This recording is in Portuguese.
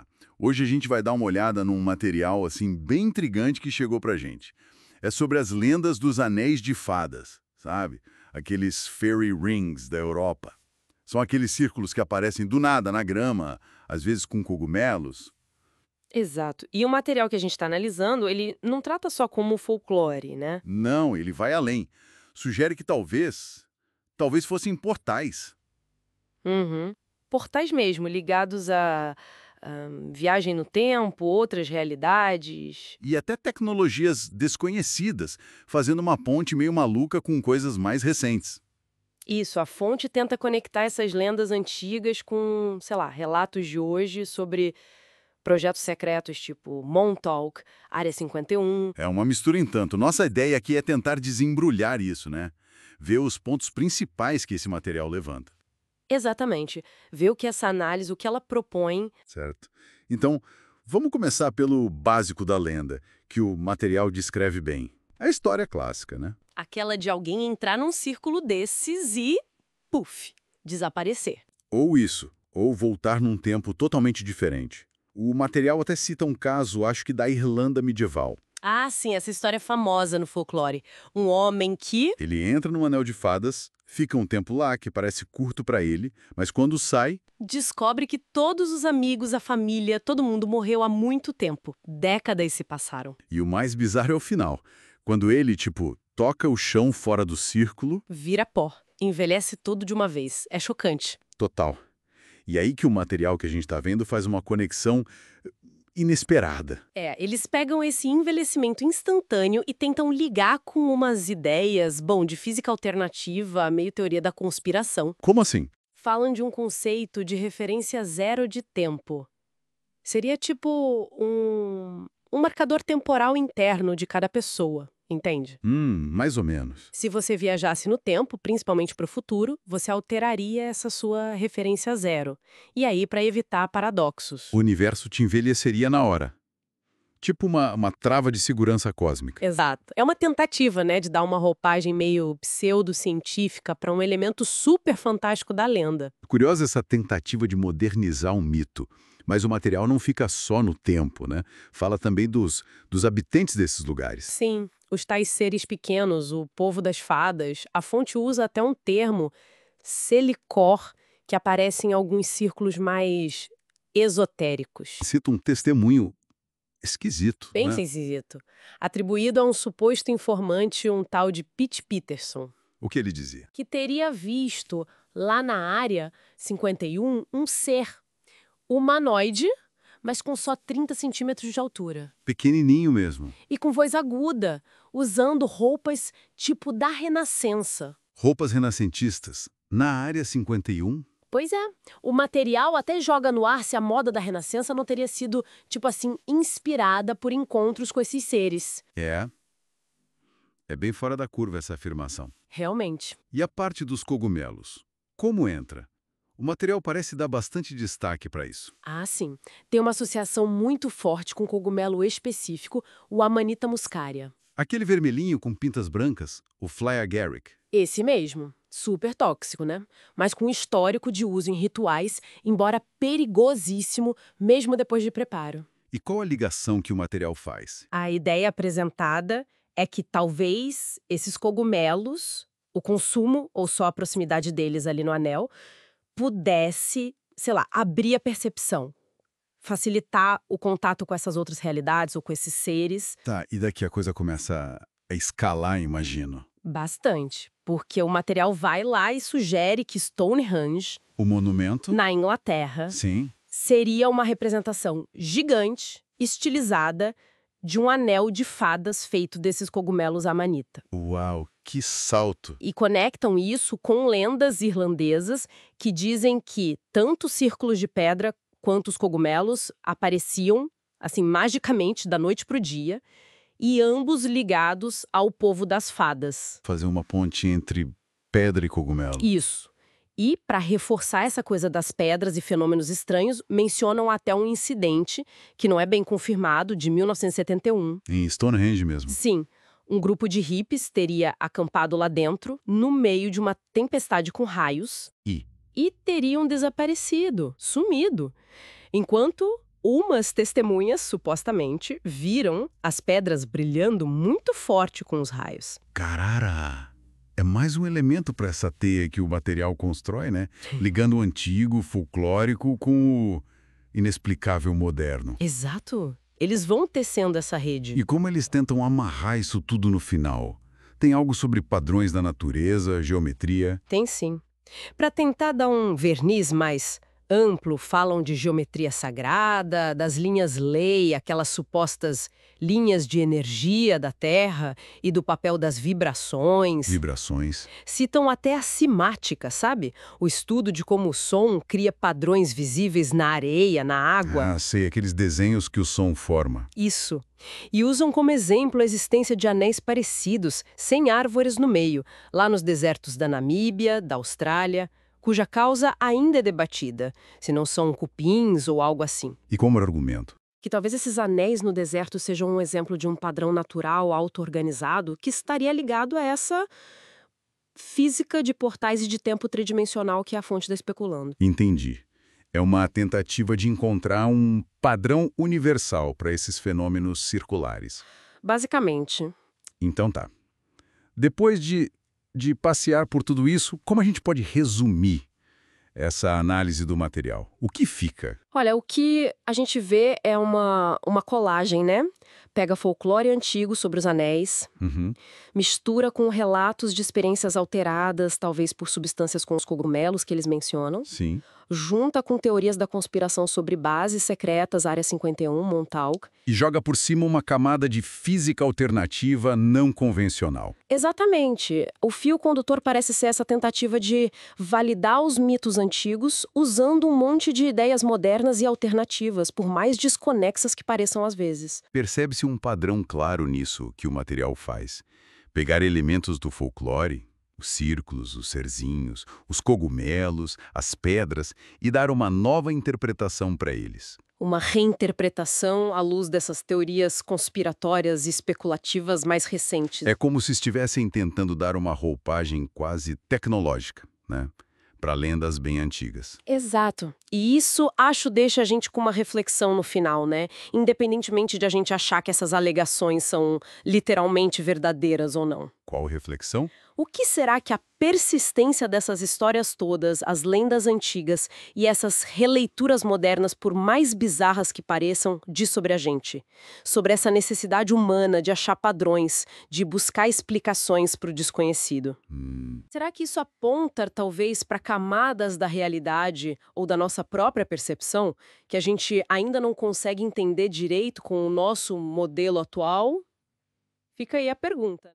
lá. Hoje a gente vai dar uma olhada num material assim bem intrigante que chegou pra gente. É sobre as lendas dos anéis de fadas, sabe? Aqueles fairy rings da Europa. São aqueles círculos que aparecem do nada na grama, às vezes com cogumelos. Exato. E o material que a gente está analisando, ele não trata só como folclore, né? Não, ele vai além. Sugere que talvez fossem portais. Uhum. Portais mesmo, ligados a viagem no tempo, outras realidades. E até tecnologias desconhecidas, fazendo uma ponte meio maluca com coisas mais recentes. Isso, a fonte tenta conectar essas lendas antigas com, sei lá, relatos de hoje sobre projetos secretos tipo Montauk, Área 51. É uma mistura em tanto. Nossa ideia aqui é tentar desembrulhar isso, né? Ver os pontos principais que esse material levanta. Exatamente. Ver o que essa análise, o que ela propõe. Certo. Então, vamos começar pelo básico da lenda, que o material descreve bem. A história clássica, né? Aquela de alguém entrar num círculo desses e, puf, desaparecer. Ou isso, ou voltar num tempo totalmente diferente. O material até cita um caso, acho que da Irlanda medieval. Ah, sim, essa história é famosa no folclore. Um homem que... Ele entra no Anel de Fadas, fica um tempo lá, que parece curto pra ele, mas quando sai, descobre que todos os amigos, a família, todo mundo morreu há muito tempo. Décadas se passaram. e o mais bizarro é o final. Quando ele, tipo, toca o chão fora do círculo, Vira pó. Envelhece tudo de uma vez. É chocante. total. E aí que o material que a gente tá vendo faz uma conexão inesperada. É, eles pegam esse envelhecimento instantâneo e tentam ligar com umas ideias, bom, de física alternativa, meio teoria da conspiração. Como assim? Falam de um conceito de referência zero de tempo. Seria tipo um marcador temporal interno de cada pessoa, entende? Mais ou menos. Se você viajasse no tempo, principalmente para o futuro, você alteraria essa sua referência zero. E aí, para evitar paradoxos. O universo te envelheceria na hora. Tipo uma trava de segurança cósmica. Exato. É uma tentativa, né, de dar uma roupagem meio pseudocientífica para um elemento super fantástico da lenda. Curiosa essa tentativa de modernizar um mito. Mas o material não fica só no tempo, né? Fala também dos habitantes desses lugares. Sim, os tais seres pequenos, o povo das fadas, a fonte usa até um termo, selicor, que aparece em alguns círculos mais esotéricos. Cita um testemunho esquisito, Bem né? esquisito. Atribuído a um suposto informante, um tal de Pete Peterson, O que ele dizia? que teria visto lá na área 51 um ser humanoide, mas com só 30 centímetros de altura. Pequenininho mesmo. E com voz aguda, usando roupas tipo da Renascença. Roupas renascentistas. Na área 51? Pois é, o material até joga no ar se a moda da Renascença não teria sido, tipo assim, inspirada por encontros com esses seres. É. É bem fora da curva essa afirmação. Realmente. E a parte dos cogumelos? Como entra? O material parece dar bastante destaque para isso. Ah, sim. Tem uma associação muito forte com cogumelo específico, o Amanita muscaria. Aquele vermelhinho com pintas brancas, o Fly Agaric. Esse mesmo. Super tóxico, né? Mas com histórico de uso em rituais, embora perigosíssimo, mesmo depois de preparo. E qual a ligação que o material faz? A ideia apresentada é que talvez esses cogumelos, o consumo ou só a proximidade deles ali no anel, pudesse, sei lá, abrir a percepção, facilitar o contato com essas outras realidades ou com esses seres. Tá, e daqui a coisa começa a escalar, imagino. Bastante, porque o material vai lá e sugere que Stonehenge, O monumento? na Inglaterra, Sim. seria uma representação gigante, estilizada, de um anel de fadas feito desses cogumelos amanita. Uau, que salto! E conectam isso com lendas irlandesas que dizem que tanto os círculos de pedra quanto os cogumelos apareciam, assim, magicamente, da noite para o dia, e ambos ligados ao povo das fadas. Fazer uma ponte entre pedra e cogumelo. Isso. E, para reforçar essa coisa das pedras e fenômenos estranhos, mencionam até um incidente, que não é bem confirmado, de 1971. Em Stonehenge mesmo. Sim, um grupo de hippies teria acampado lá dentro, no meio de uma tempestade com raios, E? e teriam desaparecido, sumido. Enquanto Umas testemunhas, supostamente, viram as pedras brilhando muito forte com os raios. Carara! É mais um elemento para essa teia que o material constrói, né? Ligando o antigo, folclórico, com o inexplicável moderno. Exato. Eles vão tecendo essa rede. E como eles tentam amarrar isso tudo no final? Tem algo sobre padrões da natureza, geometria? Tem sim. Para tentar dar um verniz mais amplo, falam de geometria sagrada, das linhas lei, aquelas supostas linhas de energia da Terra e do papel das vibrações. Vibrações. Citam até a cimática, sabe? O estudo de como o som cria padrões visíveis na areia, na água. Ah, sei, aqueles desenhos que o som forma. Isso. E usam como exemplo a existência de anéis parecidos, sem árvores no meio, lá nos desertos da Namíbia, da Austrália, cuja causa ainda é debatida, se não são cupins ou algo assim. E como argumento? Que talvez esses anéis no deserto sejam um exemplo de um padrão natural auto-organizado que estaria ligado a essa física de portais e de tempo tridimensional que é a fonte da especulando. Entendi. É uma tentativa de encontrar um padrão universal para esses fenômenos circulares. Basicamente. Então tá. Depois de passear por tudo isso, como a gente pode resumir essa análise do material? O que fica? Olha, o que a gente vê é uma colagem, né? Pega folclore antigo sobre os anéis, Uhum. mistura com relatos de experiências alteradas, talvez por substâncias com os cogumelos que eles mencionam, Sim. junta com teorias da conspiração sobre bases secretas, Área 51, Montauk. E joga por cima uma camada de física alternativa não convencional. Exatamente. O fio condutor parece ser essa tentativa de validar os mitos antigos usando um monte de ideias modernas e alternativas, por mais desconexas que pareçam às vezes. Percebe-se um padrão claro nisso que o material faz. Pegar elementos do folclore, os círculos, os serzinhos, os cogumelos, as pedras, e dar uma nova interpretação para eles. Uma reinterpretação à luz dessas teorias conspiratórias e especulativas mais recentes. É como se estivessem tentando dar uma roupagem quase tecnológica, né? Para lendas bem antigas. Exato. E isso, acho, deixa a gente com uma reflexão no final, né? Independentemente de a gente achar que essas alegações são literalmente verdadeiras ou não. Qual reflexão? O que será que a persistência dessas histórias todas, as lendas antigas e essas releituras modernas, por mais bizarras que pareçam, diz sobre a gente? Sobre essa necessidade humana de achar padrões, de buscar explicações para o desconhecido. Será que isso aponta, talvez, para camadas da realidade ou da nossa própria percepção que a gente ainda não consegue entender direito com o nosso modelo atual? Fica aí a pergunta.